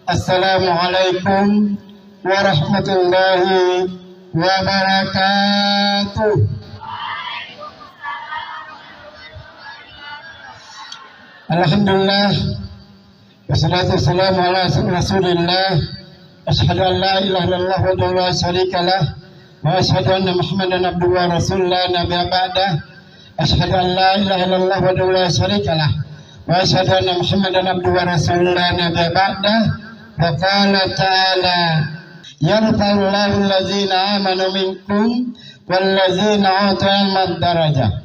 Assalamualaikum warahmatullahi wabarakatuh. Alhamdulillah wassalatu wassalamu ala rasulillah. Asyhadu an la ilaha illallah wa la syarika lah wa asyhadu anna Muhammadan abduhu wa rasulullah nabiyya ba'dah. Asyhadu an la ilaha illallah wa la syarika lah wa asyhadu anna Muhammadan abduhu wa rasulullah nabiyya ba'dah. Wa qala ta'ala yarfa'ullahu allazina amanu minkum wallazina utul ilma darajah.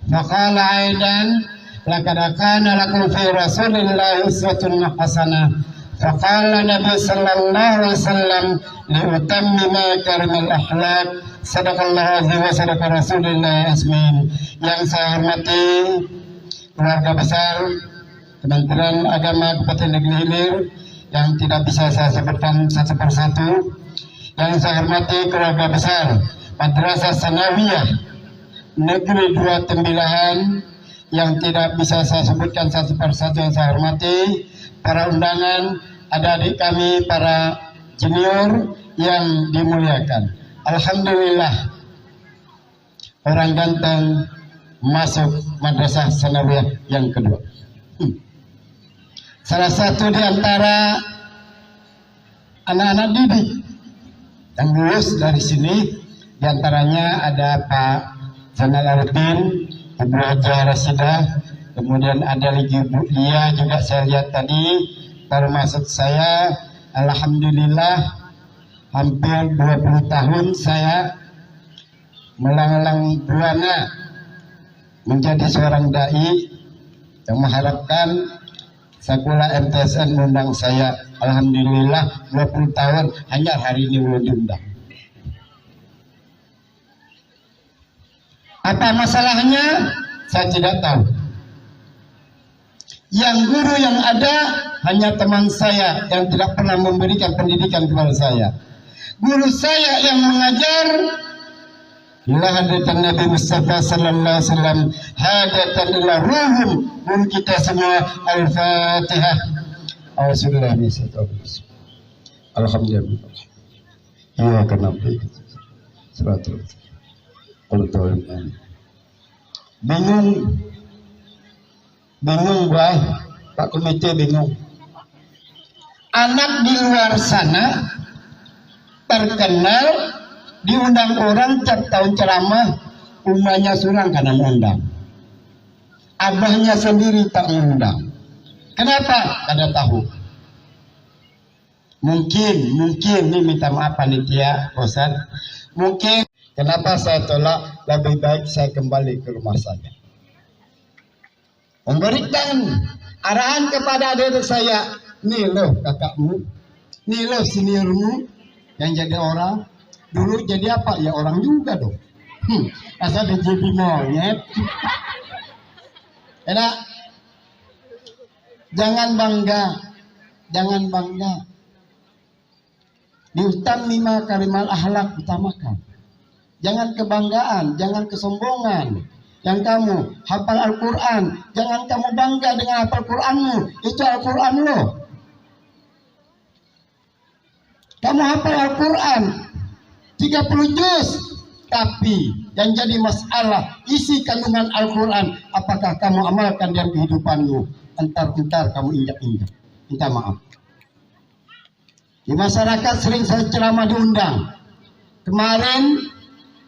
Wa qala aidan laqad kana lakum fi rasulillahi uswatun hasanah. Faqala Nabi sallallahu alaihi wasallam liutammima karimul akhlaq. Sadaqallahu azim wa sadaqa rasulullah asmin. Yang saya hormati keluarga besar Kementerian Agama Kabupaten Negeri Hilir yang tidak bisa saya sebutkan satu persatu. Yang saya hormati keluarga besar Madrasah Sanawiyah Negeri 2 Tembilahan yang tidak bisa saya sebutkan satu persatu. Yang saya hormati para undangan, adik-adik kami, para junior yang dimuliakan. Alhamdulillah, orang ganteng masuk Madrasah Sanawiyah yang kedua. Salah satu di antara anak-anak didik yang lulus dari sini, di antaranya ada Pak Zainal Arifin, Ibu Haja Rasidah, kemudian ada lagi Bu Lia juga saya lihat tadi baru masuk saya. Alhamdulillah hampir 20 tahun saya melanglang buana menjadi seorang dai yang mengharapkan sekolah MTSN mengundang saya. Alhamdulillah 20 tahun hanya hari ini belum diundang. Apa masalahnya? Saya tidak tahu. Yang guru yang ada hanya teman saya yang tidak pernah memberikan pendidikan kepada saya. Guru saya yang mengajar ila hadatan Nabi Mustafa sallallahu alaihi wasallam, hadatan ila ruhum. Guru kita semua. Al-Fatihah. Alhamdulillah. Ya kenapa? Seratus. Bingung boy, Pak Komite bingung. Anak di luar sana terkenal, diundang orang tiap tahun ceramah, umahnya surang karena mengundang. Abahnya sendiri tak mengundang. Kenapa? Kada tahu. Mungkin ini minta maaf panitia Ustaz. Mungkin kenapa saya tolak, lebih baik saya kembali ke rumah saya. Memberikan arahan kepada adik saya, nih loh kakakmu, nih loh seniormu yang jadi orang, dulu jadi apa? Ya orang juga dong. Asal jadi monyet. Enak. Jangan bangga. Diutammima karimal akhlak, utamakan. Jangan kebanggaan, jangan kesombongan. Yang kamu hafal Al-Quran, jangan kamu bangga dengan hafal Quranmu. Itu Al-Quran lo. Kamu hafal Al-Quran 30 juz, tapi yang jadi masalah isi kandungan Al-Quran, apakah kamu amalkan dalam kehidupanmu? Entar kamu injak-injak. Minta maaf. Di masyarakat sering saya ceramah diundang. Kemarin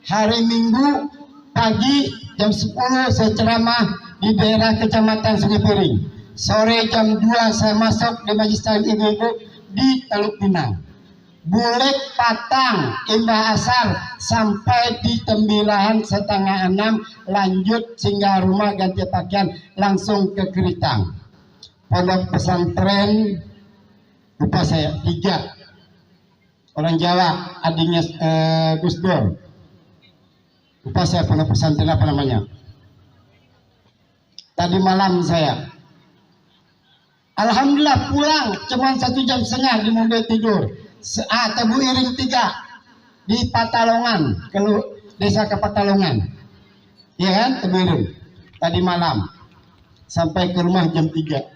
hari Minggu pagi jam 10 saya ceramah di daerah Kecamatan Sungai Piring. Sore jam 2 saya masuk di Majelis Taklim Ibu-ibu di Teluk Pinang. Bulek Patang, Imbah Asar sampai di Tembilahan 5:30, lanjut singgah rumah ganti pakaian langsung ke Keritang. Pondok pesantren lupa saya 3 orang Jawa, adiknya Gus Dur. Lupa saya pondok pesantren apa namanya. Tadi malam saya alhamdulillah pulang cuma 1,5 jam di mobil tidur. Tebu Iring 3 di Patalongan, ke desa ke Patalongan. Iya kan, Tebu Iring. Tadi malam sampai ke rumah jam 3.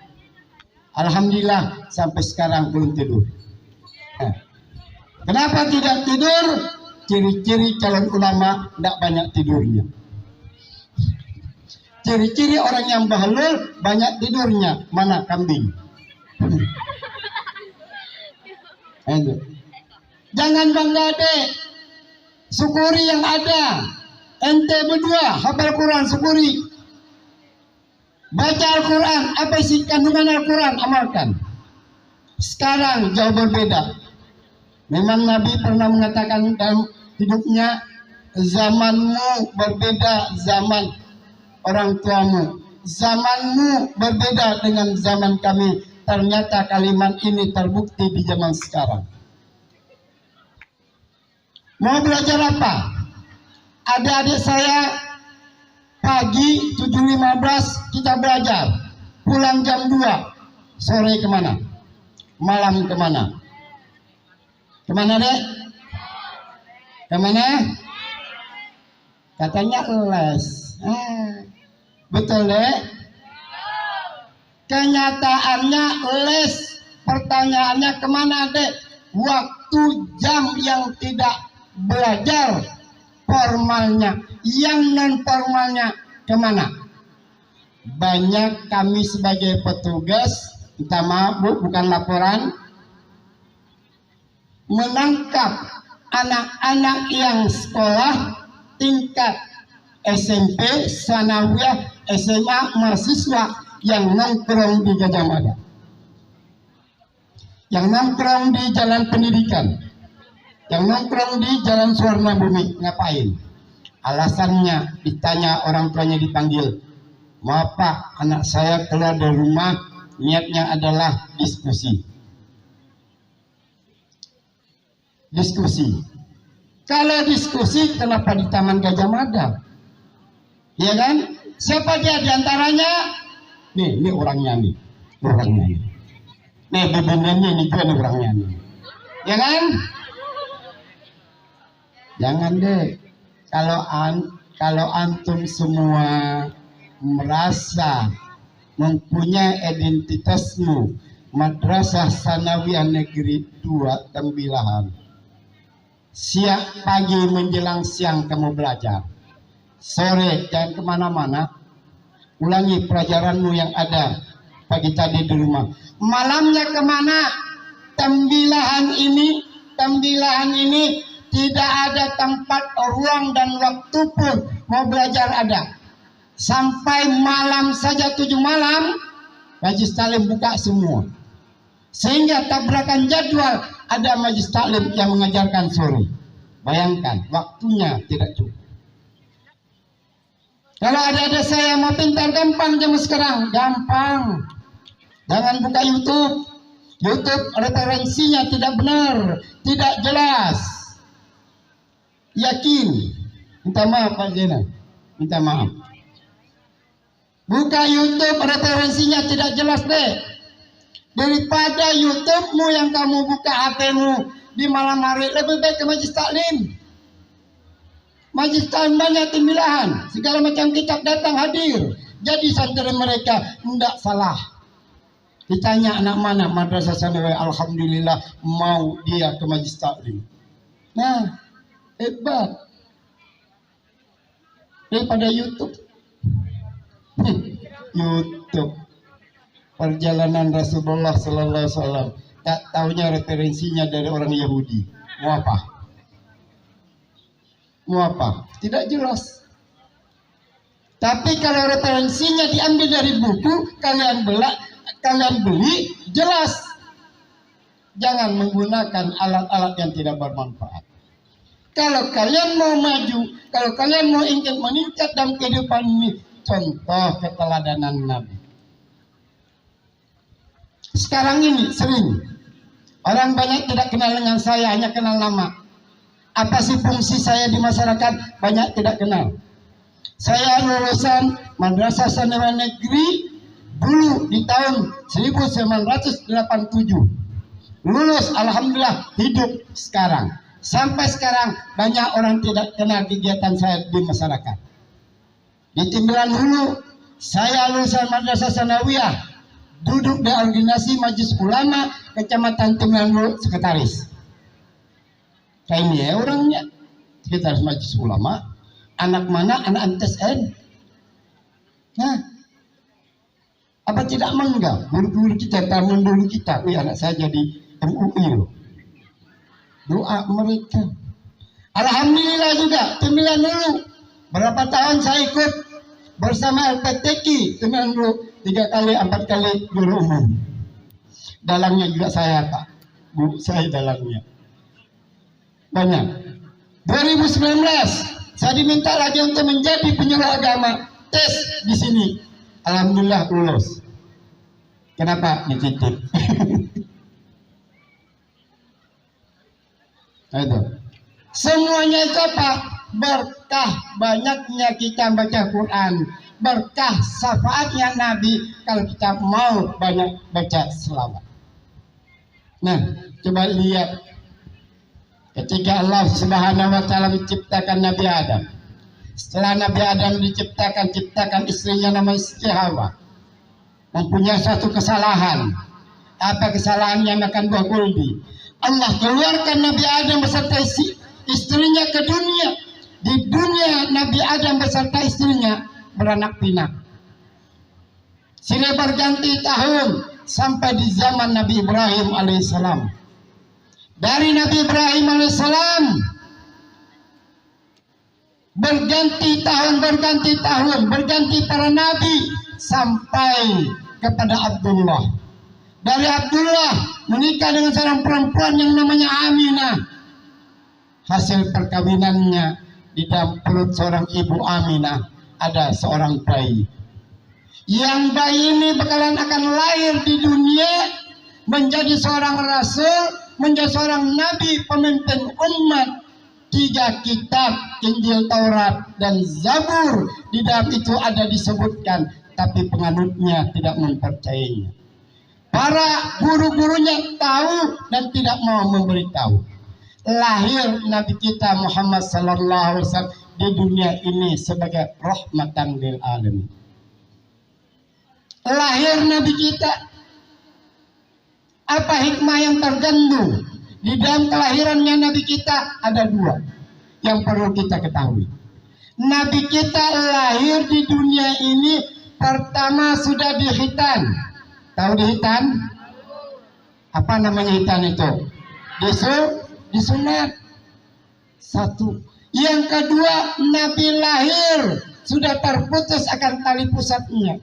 Alhamdulillah sampai sekarang belum tidur. Kenapa tidak tidur? Ciri-ciri calon ulama tidak banyak tidurnya. Ciri-ciri orang yang bahlul banyak tidurnya. Mana kambing? Jangan bangga dek, syukuri yang ada. Ente berdua hafal Quran, syukuri. Baca Al-Quran, apa isi kandungan Al-Quran, amalkan. Sekarang jauh berbeda. Memang Nabi pernah mengatakan dalam hidupnya, zamanmu berbeda zaman orang tuamu, zamanmu berbeda dengan zaman kami. Ternyata kalimat ini terbukti di zaman sekarang. Mau belajar apa? Ada adik saya pagi 7.15 kita belajar, pulang jam 2, sore kemana? Malam kemana? Kemana dek? Kemana? Katanya les. Betul dek? Kenyataannya les. Pertanyaannya kemana dek? Waktu jam yang tidak belajar formalnya, yang non formalnya kemana? Banyak kami sebagai petugas, minta maaf bu, bukan laporan, menangkap anak-anak yang sekolah tingkat SMP, sanawiyah, SMA, mahasiswa yang nongkrong di Gajah Mada, yang nongkrong di Jalan Pendidikan, yang nongkrong di Jalan Suwarna Bumi. Ngapain? Alasannya ditanya orang tuanya, dipanggil, maaf pak, anak saya keluar dari rumah, niatnya adalah diskusi. Diskusi. Kalau diskusi, kenapa di Taman Gajah Mada? Ya kan? Siapa dia diantaranya? Nih orangnya nih, orangnya nih. Nih bibirnya ini juga nih orangnya nih. Ya kan? Jangan deh, kalau antum semua merasa mempunyai identitasmu Madrasah Sanawiyah Negeri 2 Tembilahan, siang pagi menjelang siang kamu belajar, sore jangan kemana-mana, ulangi pelajaranmu yang ada pagi tadi di rumah. Malamnya kemana? Tembilahan ini tidak ada tempat, ruang dan waktu pun mau belajar ada. Sampai malam saja 7 malam, Majlis Taklim buka semua. Sehingga tabrakan jadwal, ada Majlis Taklim yang mengajarkan sore. Bayangkan, waktunya tidak cukup. Kalau ada saya mau pintar, gampang zaman sekarang, gampang. Jangan buka YouTube. YouTube referensinya tidak benar, tidak jelas. Yakin, minta maaf Pak Zena, minta maaf. Buka YouTube referensinya tidak jelas deh. Daripada YouTube-mu yang kamu buka HP-mu di malam hari, lebih baik ke Majlis Taklim. Majlis Taklim banyak Tembilahan, segala macam kitab datang hadir. Jadi santri mereka tidak salah. Ditanya anak mana Madrasah Sanawiyah, alhamdulillah mau dia ke Majlis Taklim. Nah, hebat daripada YouTube. YouTube perjalanan Rasulullah Sallallahu Alaihi Wasallam, tak taunya referensinya dari orang Yahudi. Mau apa? Mau apa? Tidak jelas. Tapi kalau referensinya diambil dari buku, kalian beli, jelas. Jangan menggunakan alat-alat yang tidak bermanfaat. Kalau kalian mau maju, kalau kalian mau ingin meningkat dalam kehidupan ini, contoh keteladanan Nabi. Sekarang ini sering orang banyak tidak kenal dengan saya, hanya kenal nama. Apa sih fungsi saya di masyarakat? Banyak tidak kenal. Saya lulusan Madrasah Sanawiyah Negeri dulu di tahun 1987. Lulus, alhamdulillah, hidup sekarang. Sampai sekarang banyak orang tidak kenal kegiatan saya di masyarakat. Di Tembilahan Hulu, saya lulusan Madrasah Sanawiyah duduk di organisasi Majelis Ulama Kecamatan Temanggung, sekretaris. Kayak ini ya orangnya, sekretaris Majelis Ulama. Anak mana? Anak MTSN. Nah, apa tidak mengga guru-guru kita, tamu dulu kita, anak saya jadi MUI loh. Doa mereka. Alhamdulillah juga, 9 dulu. Berapa tahun saya ikut bersama LPTQ, 9 dulu, 3 kali, 4 kali guru umum. Dalangnya juga saya Pak, Bu, saya dalangnya. Banyak. 2019 saya diminta lagi untuk menjadi penyuluh agama, tes di sini. Alhamdulillah lulus. Kenapa? Dititip. Nah, itu. Semuanya itu apa? Berkah banyaknya kita baca Quran, berkah syafaatnya Nabi kalau kita mau banyak baca selawat. Nah, coba lihat ketika Allah Subhanahu wa taala menciptakan Nabi Adam. Setelah Nabi Adam ciptakan istrinya namanya Siti Hawa. Mempunyai satu kesalahan. Apa kesalahannya? Makan buah kuldi. Allah keluarkan Nabi Adam beserta istrinya ke dunia. Di dunia Nabi Adam beserta istrinya beranak pinak. Silih berganti tahun sampai di zaman Nabi Ibrahim alaihissalam. Dari Nabi Ibrahim alaihissalam berganti tahun, berganti para nabi sampai kepada Abdullah. Dari Abdullah menikah dengan seorang perempuan yang namanya Aminah. Hasil perkawinannya di dalam perut seorang ibu Aminah ada seorang bayi. Yang bayi ini bakalan akan lahir di dunia menjadi seorang rasul, menjadi seorang nabi, pemimpin umat. 3 kitab, Injil, Taurat, dan Zabur, di dalam itu ada disebutkan, tapi penganutnya tidak mempercayainya. Para guru-gurunya tahu dan tidak mau memberitahu. Lahir Nabi kita Muhammad sallallahu alaihi wasallam di dunia ini sebagai rahmatan lil alamin. Lahir Nabi kita, apa hikmah yang terkandung di dalam kelahirannya Nabi kita? Ada 2 yang perlu kita ketahui. Nabi kita lahir di dunia ini pertama sudah dihitan. Tahu dihitan? Apa namanya hitan itu? Disunat. 1. Yang kedua, Nabi lahir sudah terputus akan tali pusatnya.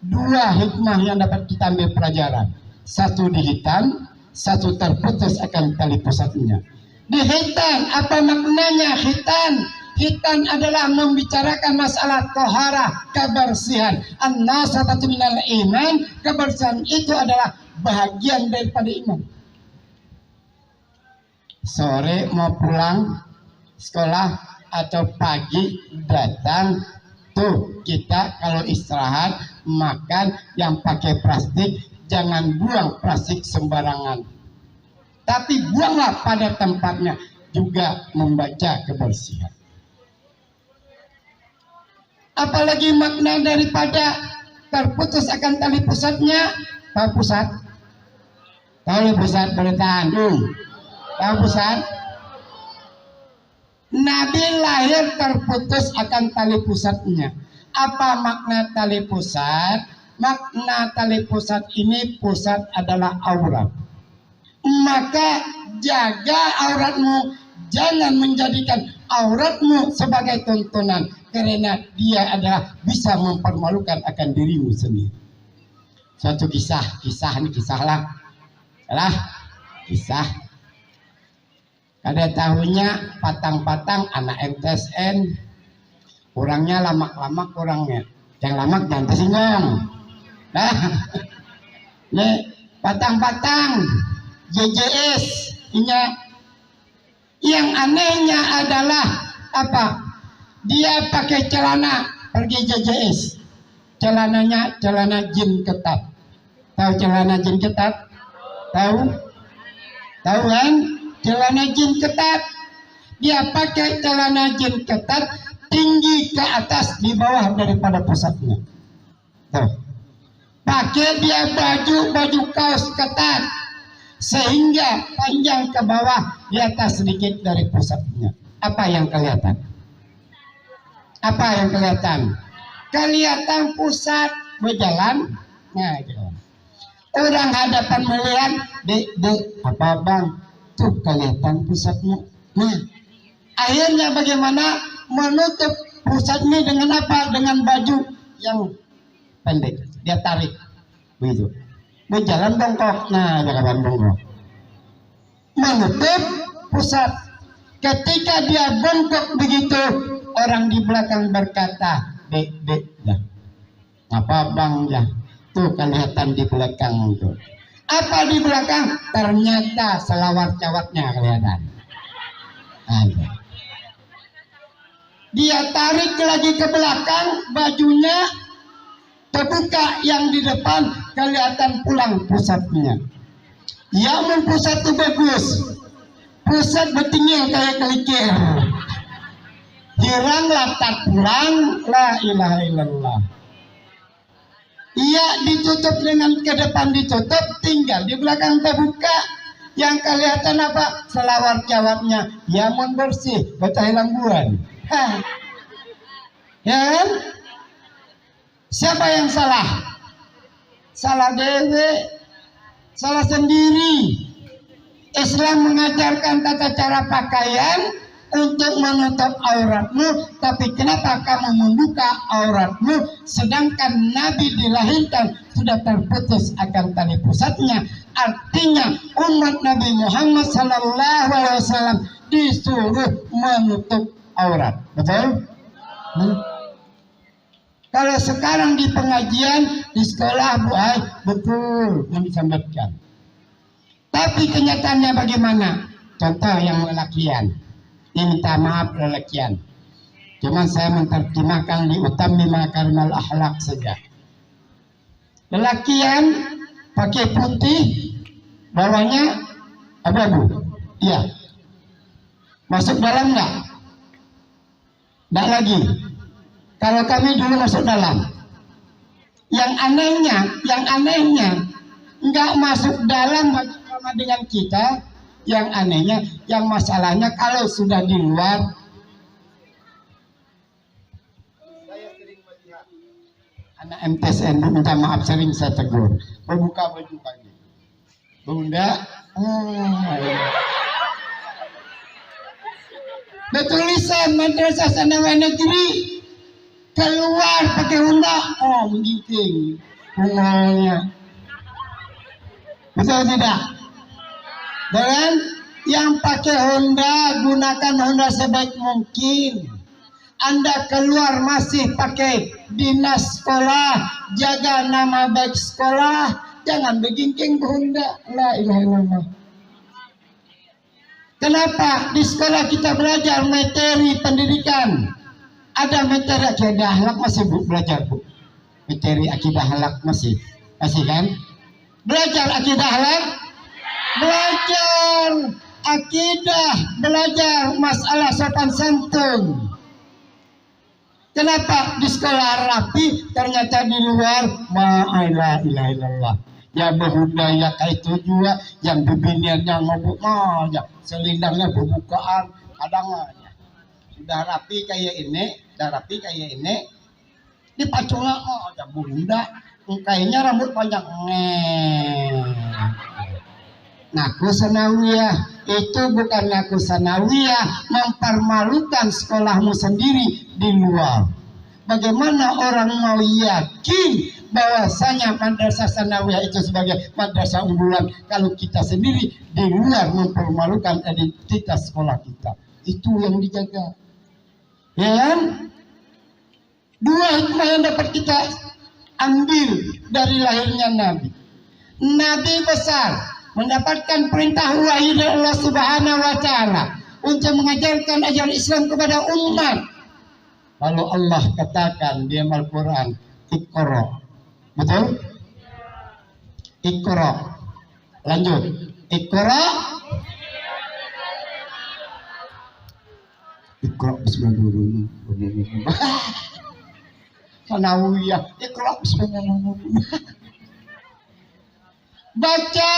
2 hikmah yang dapat kita ambil pelajaran. 1 dihitan, 1 terputus akan tali pusatnya. Dihitan, apa maknanya hitan? Hitan adalah membicarakan masalah toharah, kebersihan. An-nasabatu minal iman, kebersihan itu adalah bahagian daripada iman. Sore mau pulang sekolah atau pagi datang, tuh kita kalau istirahat makan yang pakai plastik, jangan buang plastik sembarangan. Tapi buanglah pada tempatnya, juga membaca kebersihan. Apalagi makna daripada terputus akan tali pusatnya. Tahu pusat? Tahu pusat pemerintahan? Tahu pusat? Nabi lahir terputus akan tali pusatnya. Apa makna tali pusat? Makna tali pusat ini, pusat adalah aurat. Maka jaga auratmu, jangan menjadikan auratmu sebagai tontonan, karena dia adalah bisa mempermalukan akan dirimu sendiri. Suatu kisah Ada tahunnya patang-patang anak MTSN, orangnya lamak-lamak orangnya, yang lamak jangan tersinggung. Nah, nih patang-patang JJS nya. Yang anehnya adalah apa? Dia pakai celana pergi JJS. Celananya celana jin ketat. Tahu celana jin ketat? Tahu? Tahu kan? Celana jin ketat. Dia pakai celana jin ketat tinggi ke atas, di bawah daripada pusatnya. Tuh. pakai dia baju kaos ketat sehingga panjang ke bawah, di atas sedikit dari pusatnya. Apa yang kelihatan? Apa yang kelihatan? Kelihatan pusat berjalan. Nah, gitu. Orang hadapan melihat, dek, apa bang? Tuh kelihatan pusatnya. Nah, akhirnya bagaimana menutup pusatnya dengan apa? Dengan baju yang pendek. Dia tarik, begitu. Berjalan bongkok. Nah, jalan bongkok. Menutup pusat. Ketika dia bongkok begitu, orang di belakang berkata, dek, ya. Apa bang ya? Tuh kelihatan di belakang itu. Apa di belakang? Ternyata selawat-cawatnya kelihatan. Ayo. Dia tarik lagi ke belakang, bajunya terbuka, yang di depan kelihatan pulang pusatnya. Yang pusat itu bagus. Pusat betingnya kayak kelikir. Girang latat pulang, la ilaha illallah. Iya, ditutup dengan ke depan ditutup, tinggal di belakang terbuka. Yang kelihatan apa? Selawat jawabnya, ya mun bersih, betah lambuan. Ya kan? Siapa yang salah? Salah dewe, salah sendiri. Islam mengajarkan tata cara pakaian untuk menutup auratmu, tapi kenapa kamu membuka auratmu, sedangkan Nabi dilahirkan sudah terputus akan tali pusatnya. Artinya umat Nabi Muhammad SAW disuruh menutup aurat. Betul? Kalau sekarang di pengajian, di sekolah, buai, betul yang disampaikan. Tapi kenyataannya bagaimana? Contoh yang lelakian. Ini minta maaf lelakian. Cuma saya menerjemahkan di utammima karimal akhlak saja. Lelakian pakai putih, bawahnya abu-abu. Iya. Masuk dalam enggak? Enggak lagi. Kalau kami dulu masuk dalam. Yang anehnya enggak masuk dalam sama dengan kita. Yang anehnya, yang masalahnya kalau sudah di luar. Saya sering melihat anak MTSN, minta maaf, sering saya tegur. Membuka baju pagi. Bunda, bertulisan Madrasah Sanawiyah Negeri, keluar pakai Honda, menggiging bunganya. Betul tidak? Dan yang pakai Honda, gunakan Honda sebaik mungkin. Anda keluar masih pakai dinas sekolah, jaga nama baik sekolah, jangan begingking Honda. La ilaha illallah. Kenapa? Di sekolah kita belajar materi pendidikan. Ada materi akidah akhlak, masih bu belajar bu. Materi akidah akhlak masih kan? Belajar akidah akhlak. Belajar akidah, belajar masalah sopan santun. Kenapa di sekolah rapi, ternyata di luar la ilaha illallah. Ya berbudaya kayak itu juga, yang bibirnya ngobok aja, selindangnya berbukaan, kadangannya. Sudah rapi kayak ini, dipacungnya aja bunda, kayaknya rambut panjang. Ngaku sanawiyah, itu bukan ngaku sanawiyah, mempermalukan sekolahmu sendiri di luar. Bagaimana orang mau yakin bahwasanya madrasah sanawiyah itu sebagai madrasah unggulan kalau kita sendiri di luar mempermalukan identitas sekolah kita? Itu yang dijaga. Ya kan? Dua hikmah yang dapat kita ambil dari lahirnya Nabi. Nabi besar, mendapatkan perintah wahyu dari Allah Subhanahu wa taala untuk mengajarkan ajaran Islam kepada umat. Lalu Allah katakan di Al-Qur'an, Iqra. Betul? Iqra. Lanjut. Iqra. Iqra bismillahirrahmanirrahim. Sanawiyah. Iqra bismillahirrahmanirrahim. Baca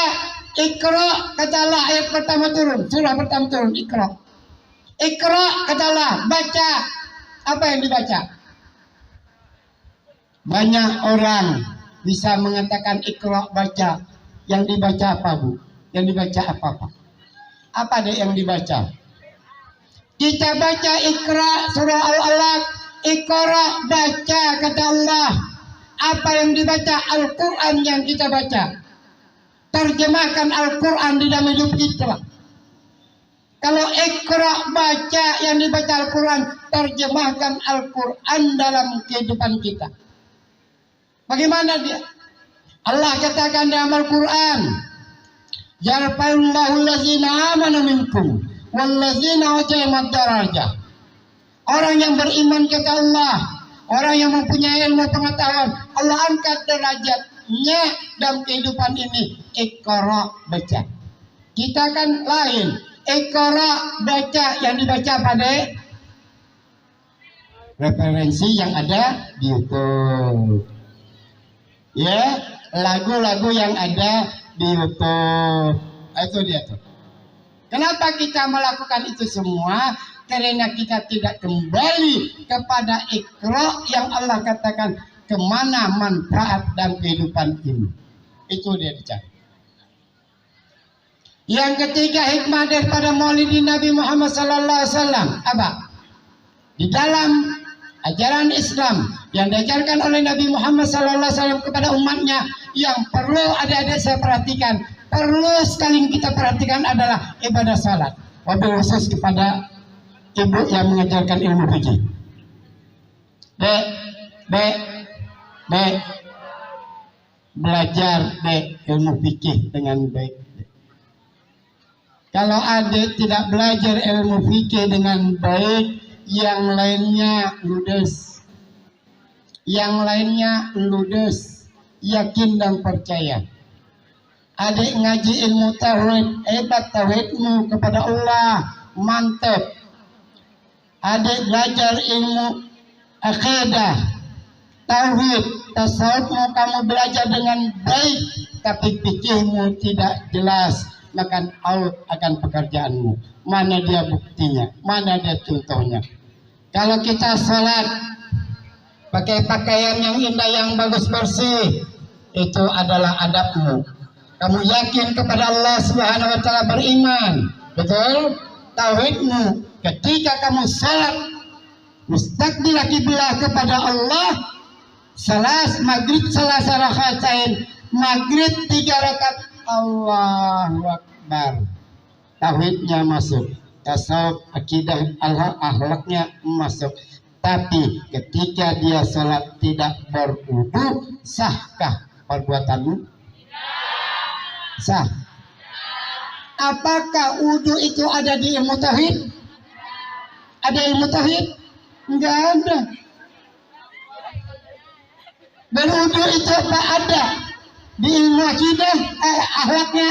Iqra, kata Allah ayat pertama turun, surah pertama turun, Iqra. Iqra, kata Allah, baca. Apa yang dibaca? Banyak orang bisa mengatakan Iqra, baca. Yang dibaca apa, Bu? Yang dibaca apa, Pak? Apa deh yang dibaca? Kita baca Iqra, surah Al-Alaq. Iqra, baca, kata Allah. Apa yang dibaca? Al-Quran yang kita baca. Terjemahkan Al-Quran di dalam hidup kita. Kalau Iqra, baca, yang dibaca Al-Quran, terjemahkan Al-Quran dalam kehidupan kita. Bagaimana dia? Allah katakan dalam Al-Quran, yarfa'ullahu allazina amanu minkum wallazina utul darajah. Orang yang beriman, kata Allah, orang yang mempunyai ilmu pengetahuan, Allah angkat derajatnya dalam kehidupan ini. Iqra, baca. Kita kan lain. Iqra, baca, yang dibaca pada referensi yang ada di YouTube. Ya, lagu-lagu yang ada di YouTube. Itu dia tuh. Kenapa kita melakukan itu semua? Karena kita tidak kembali kepada Iqra yang Allah katakan kemana manfaat dan kehidupan ini. Itu dia bicara. Yang ketiga, hikmah daripada maulidin Nabi Muhammad sallallahu alaihi wasallam apa? Di dalam ajaran Islam yang diajarkan oleh Nabi Muhammad sallallahu alaihi wasallam kepada umatnya, yang perlu adik-adik saya perhatikan, perlu sekali kita perhatikan adalah ibadah salat. Wabil khusus kepada ibu yang mengajarkan ilmu fikih. Belajar ilmu fikih dengan baik. Kalau adik tidak belajar ilmu fikih dengan baik, yang lainnya ludes. Yang lainnya ludes, yakin dan percaya. Adik ngaji ilmu tauhid, hebat tauhidmu kepada Allah, mantap. Adik belajar ilmu akidah, tauhid, tasawufmu kamu belajar dengan baik, tapi fikihmu tidak jelas, maka out akan pekerjaanmu. Mana dia buktinya? Mana dia contohnya? Kalau kita salat pakai pakaian yang indah, yang bagus, bersih, itu adalah adabmu. Kamu yakin kepada Allah Subhanahu wa taala, beriman, betul? Tauhidmu. Ketika kamu salat mustaqbil kiblah kepada Allah, salat maghrib salat rakaatain, maghrib 3 rakaat, Allahu Akbar. Tauhidnya masuk, tasawuf, akidah, akhlaknya masuk. Tapi ketika dia salat tidak berwudu, sahkah perbuatanmu? Sah. Apakah wudu itu ada di ilmu tauhid? Ada ilmu tauhid? Enggak ada. Berwudu itu apa ada? Di ilmu akidah, akhlaknya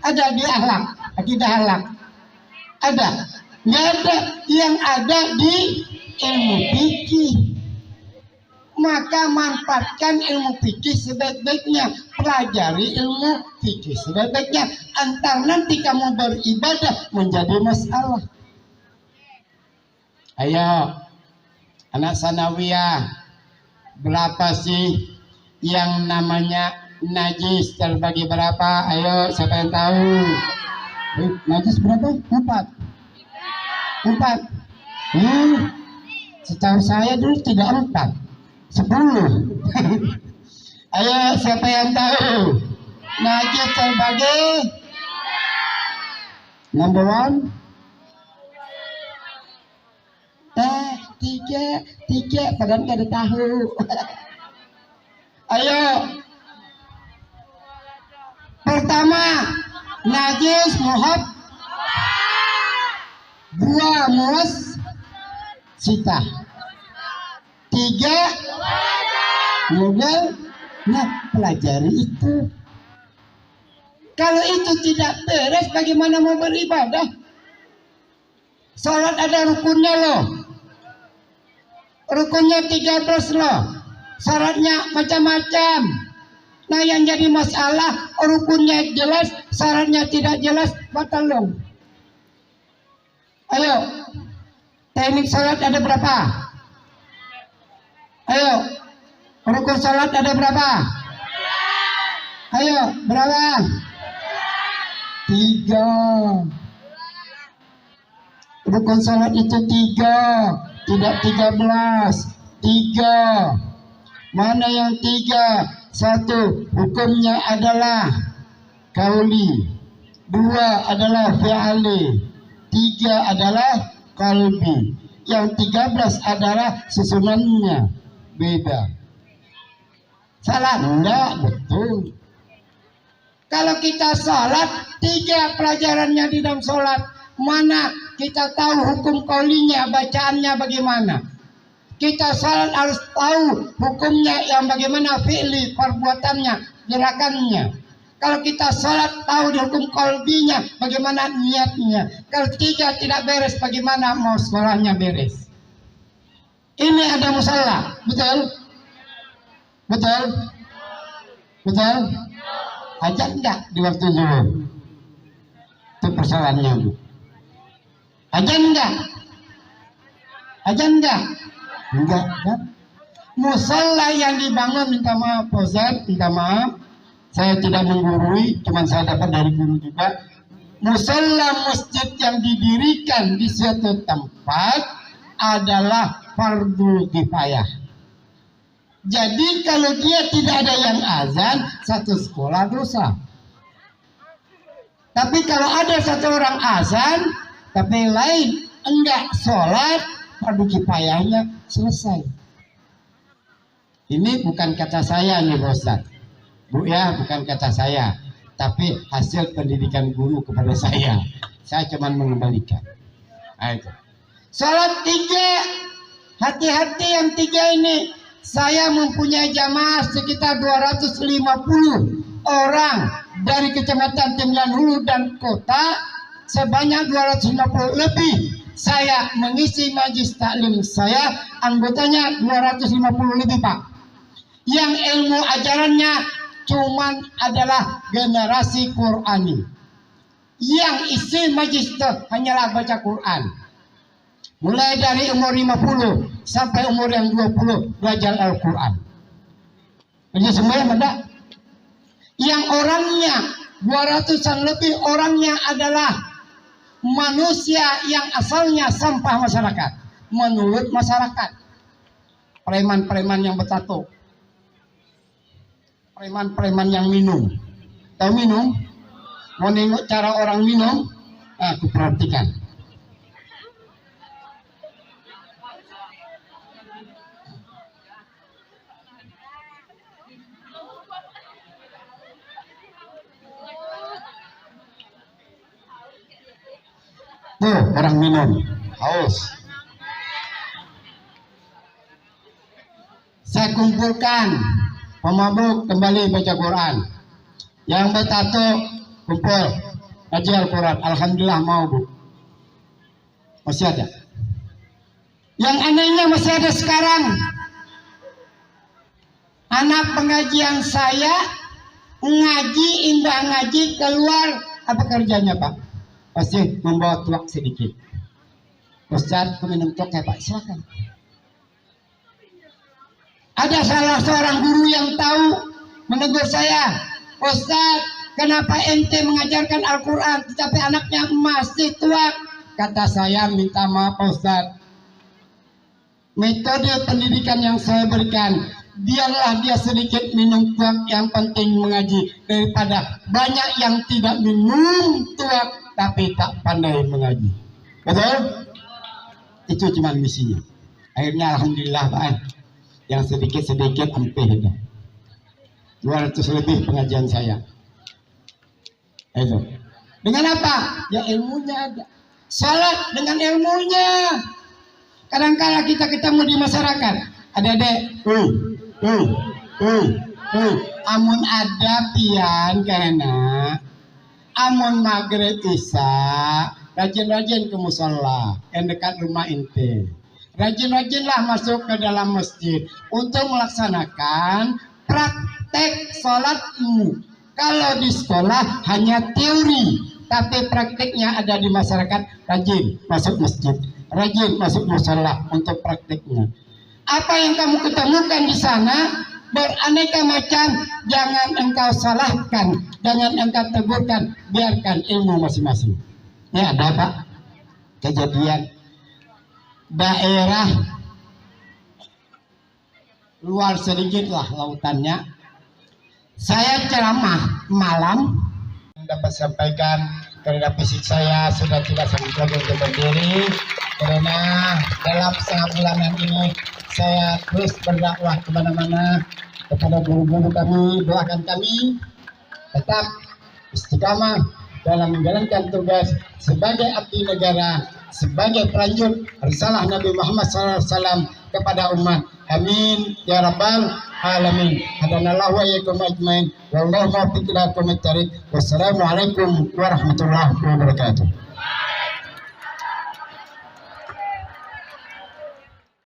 ada, di akhlak, akidah akhlak. Ada. Enggak ada. Yang ada di ilmu fikih. Maka manfaatkan ilmu fikih sebaik-baiknya, pelajari ilmu fikih sebaik-baiknya. Antar nanti kamu beribadah menjadi masalah. Ayo, anak sanawiyah, berapa sih yang namanya najis? Terbagi berapa? Ayo, siapa yang tahu? Najis berapa? 4. Setahu saya dulu tidak 4. 10. Ayo, siapa yang tahu? Najis terbagi number 1. 3 padahal nggak ada tahu. Ayo. Pertama, najis muhab, 2 mus sita, 3 mugal. Nah, pelajari itu. Kalau itu tidak beres, bagaimana mau beribadah? Salat ada rukunnya loh. Rukunnya 13 loh. Syaratnya macam-macam. Nah yang jadi masalah rukunnya jelas, syaratnya tidak jelas, batal dong. Ayo, teknik salat ada berapa? Ayo, rukun salat ada berapa? Ayo, berapa? 3. Rukun salat itu 3, tidak 13. 3. Mana yang 3? 1, hukumnya adalah kauli. 2 adalah fi'ali. 3 adalah kalbi. Yang 13 adalah susunannya beda. Salah? Enggak, betul. Kalau kita salat, 3 pelajarannya di dalam salat. Mana kita tahu hukum kaulinya, bacaannya bagaimana. Kita salat harus tahu hukumnya yang bagaimana fi'li, perbuatannya, gerakannya. Kalau kita salat tahu di hukum qalbinya, bagaimana niatnya. Kalau 3 tidak beres, bagaimana mau sholatnya beres. Ini ada musalla, betul? Betul? Betul? Ajak enggak di waktu zuhur? Itu persoalannya, Bu. Ajak enggak? Ajak enggak? Enggak, kan? Musalla yang dibangun, minta maaf, Ustaz, minta maaf. Saya tidak menggurui, cuma saya dapat dari guru juga. Musalla masjid yang didirikan di suatu tempat adalah fardu kifayah. Jadi kalau dia tidak ada yang azan, satu sekolah dosa. Tapi kalau ada satu orang azan, tapi lain enggak sholat, fardu kifayahnya selesai. Ini bukan kata saya nih, Ustaz. Bu ya, bukan kata saya, tapi hasil pendidikan guru kepada saya. Saya cuma mengembalikan. Nah, itu. Salat 3, hati-hati yang 3 ini. Saya mempunyai jamaah sekitar 250 orang dari kecamatan Timlan Hulu dan kota sebanyak 250 lebih. Saya mengisi majlis taklim saya, anggotanya 250 lebih, Pak. Yang ilmu ajarannya cuman adalah generasi Qurani. Yang isi majlis itu hanyalah baca Quran. Mulai dari umur 50 sampai umur yang 20 belajar Al-Quran. Jadi semua yang ada. Yang orangnya 200-an lebih orangnya adalah manusia yang asalnya sampah masyarakat. Menurut masyarakat. Preman-preman yang bertato. Preman-preman yang minum. Tahu minum? Mau nengok cara orang minum? Aku perhatikan. Tuh, orang minum. Haus. Saya kumpulkan pemabuk kembali baca Quran. Yang bertato kumpul baca Al-Quran. Alhamdulillah mau, Bu. Masih ada. Yang anehnya masih ada sekarang. Anak pengajian saya ngaji, indah ngaji, keluar apa kerjanya, Pak? Pasti membawa tuak sedikit. Ustaz, aku minum tuak ya, Pak. Silakan. Ada salah seorang guru yang tahu menegur saya, Ustaz, kenapa ente mengajarkan Al-Quran tetapi anaknya masih tuak? Kata saya, minta maaf Ustaz. Metode pendidikan yang saya berikan, biarlah dia sedikit minum tuak, yang penting mengaji, daripada banyak yang tidak minum tuak tapi tak pandai mengaji. Betul? Itu cuma misinya. Akhirnya alhamdulillah, Pak. Yang sedikit-sedikit hampir ada 200 lebih pengajian saya. Itu. Dengan apa? Ya ilmunya ada. Salat dengan ilmunya. Kadang-kala kita ketemu di masyarakat, adik-adik, amun ada pian kena, amun maghrib isya, rajin-rajin ke musola yang dekat rumah ente. Rajin-rajinlah masuk ke dalam masjid untuk melaksanakan praktek sholatmu. Kalau di sekolah hanya teori, tapi prakteknya ada di masyarakat. Rajin masuk masjid, rajin masuk musala untuk prakteknya. Apa yang kamu ketemukan di sana beraneka macam, jangan engkau salahkan, jangan engkau teburkan, biarkan ilmu masing-masing. Ini ada Pak kejadian daerah luar sedikit lah lautannya. Saya ceramah malam, dapat sampaikan karena fisik saya sudah tidak sanggup lagi untuk berdiri, karena dalam setengah bulanan ini saya terus berdakwah kemana-mana kepada guru-guru kami. Doakan kami tetap istiqamah dalam menjalankan tugas sebagai abdi negara, sebagai pelanjut risalah Nabi Muhammad SAW kepada umat. Amin ya rabbal alamin. Hadanallahu wa iyyakum ajmain. Wallahu muwaffiq ila aqwamit thariq. Wassalamualaikum warahmatullahi wabarakatuh.